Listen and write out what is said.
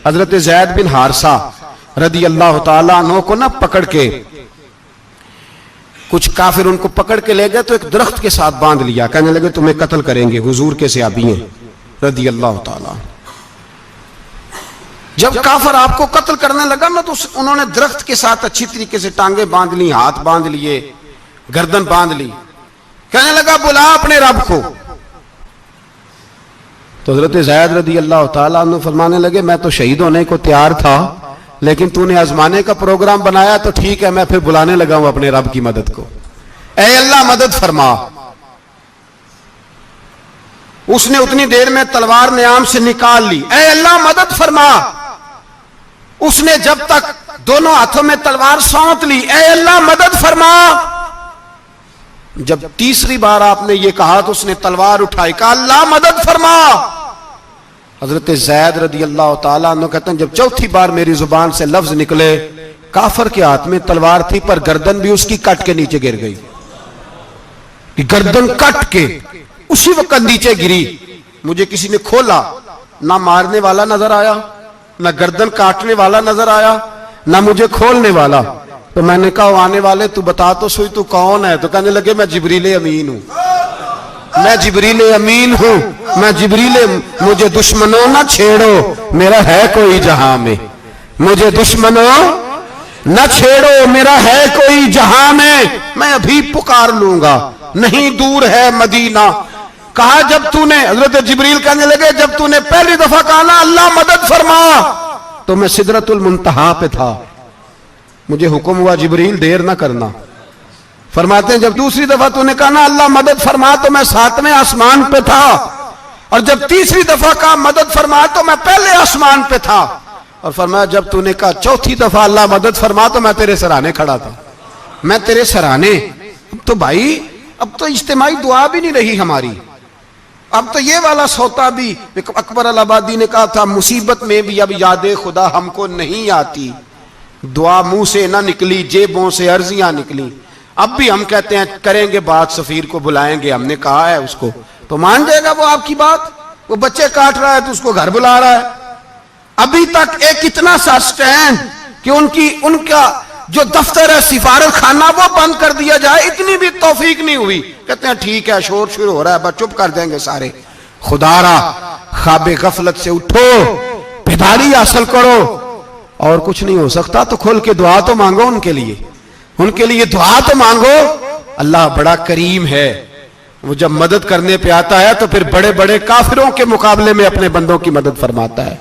حضرت زید بن حارثہ رضی اللہ تعالیٰ عنہ کو نہ پکڑ کے کچھ کافر ان کو پکڑ کے لے گئے تو ایک درخت کے ساتھ باندھ لیا، کہنے لگے تمہیں قتل کریں گے، حضور کے صحابی ہیں رضی اللہ تعالیٰ۔ جب کافر آپ کو قتل کرنے لگا نا تو انہوں نے درخت کے ساتھ اچھی طریقے سے ٹانگیں باندھ لی، ہاتھ باندھ لیے، گردن باندھ لی، کہنے لگا بلا اپنے رب کو۔ تو حضرت زید رضی اللہ تعالیٰ عنہ فرمانے لگے میں تو شہید ہونے کو تیار تھا، لیکن تو نے آزمانے کا پروگرام بنایا تو ٹھیک ہے، میں پھر بلانے لگا ہوں اپنے رب کی مدد کو، اے اللہ مدد فرما۔ اس نے اتنی دیر میں تلوار نیام سے نکال لی، اے اللہ مدد فرما۔ اس نے جب تک دونوں ہاتھوں میں تلوار سونت لی، اے اللہ مدد فرما۔ جب تیسری بار آپ نے یہ کہا تو اس نے تلوار اٹھائی، کہا اللہ مدد فرما۔ حضرت زید رضی اللہ تعالیٰ عنہ کہتے ہیں جب چوتھی بار میری زبان سے لفظ نکلے، کافر کے ہاتھ میں تلوار تھی پر گردن بھی اس کی کٹ کے نیچے گر گئی، گردن کٹ کے اسی وقت نیچے گری۔ مجھے کسی نے کھولا، نہ مارنے والا نظر آیا، نہ گردن کاٹنے والا نظر آیا، نہ مجھے کھولنے والا۔ تو میں نے کہا آنے والے تو بتا تو سوئی تو کون ہے؟ تو کہنے لگے میں جبریل امین ہوں، میں جبریل امین ہوں، میں جبریل، مجھے دشمنوں نہ چھیڑو، میرا ہے کوئی جہاں میں، مجھے دشمنوں نہ چھیڑو، میرا ہے کوئی جہاں میں ابھی پکار لوں گا، نہیں دور ہے مدینہ۔ کہا جب تو نے، حضرت جبریل کہنے لگے جب تو نے پہلی دفعہ کہا نا اللہ مدد فرما تو میں سدرۃ المنتہا پہ تھا، مجھے حکم ہوا جبریل دیر نہ کرنا۔ فرماتے ہیں جب دوسری دفعہ تو نے کہا نا اللہ مدد فرما تو میں 7ویں آسمان پہ تھا، اور جب تیسری دفعہ کہا مدد فرما تو میں پہلے آسمان پہ تھا، اور فرمایا جب تو نے کہا چوتھی دفعہ اللہ مدد فرما تو میں تیرے سرانے کھڑا تھا، میں تیرے سرانے۔ اب تو بھائی اب تو اجتماعی دعا بھی نہیں رہی ہماری، اب تو یہ والا سوتا بھی، اکبر الآبادی نے کہا تھا مصیبت میں بھی اب یاد خدا ہم کو نہیں آتی، دعا منہ سے نہ نکلی جیبوں سے عرضیاں نکلی۔ اب بھی ہم کہتے ہیں کریں گے بات، سفیر کو بلائیں گے، ہم نے کہا ہے اس کو، تو مان جائے گا وہ آپ کی بات؟ وہ بچے کاٹ رہا ہے تو اس کو گھر بلا رہا ہے۔ ابھی تک ایک اتنا سا سٹینڈ کہ ان کا جو دفتر ہے سفارت خانہ وہ بند کر دیا جائے، اتنی بھی توفیق نہیں ہوئی۔ کہتے ہیں ٹھیک ہے شور شروع ہو رہا ہے بس چپ کر دیں گے سارے۔ خدا را خواب غفلت سے اٹھو، بیداری حاصل کرو، اور کچھ نہیں ہو سکتا تو کھل کے دعا تو مانگو ان کے لیے دعا تو مانگو۔ اللہ بڑا کریم ہے، وہ جب مدد کرنے پہ آتا ہے تو پھر بڑے بڑے کافروں کے مقابلے میں اپنے بندوں کی مدد فرماتا ہے۔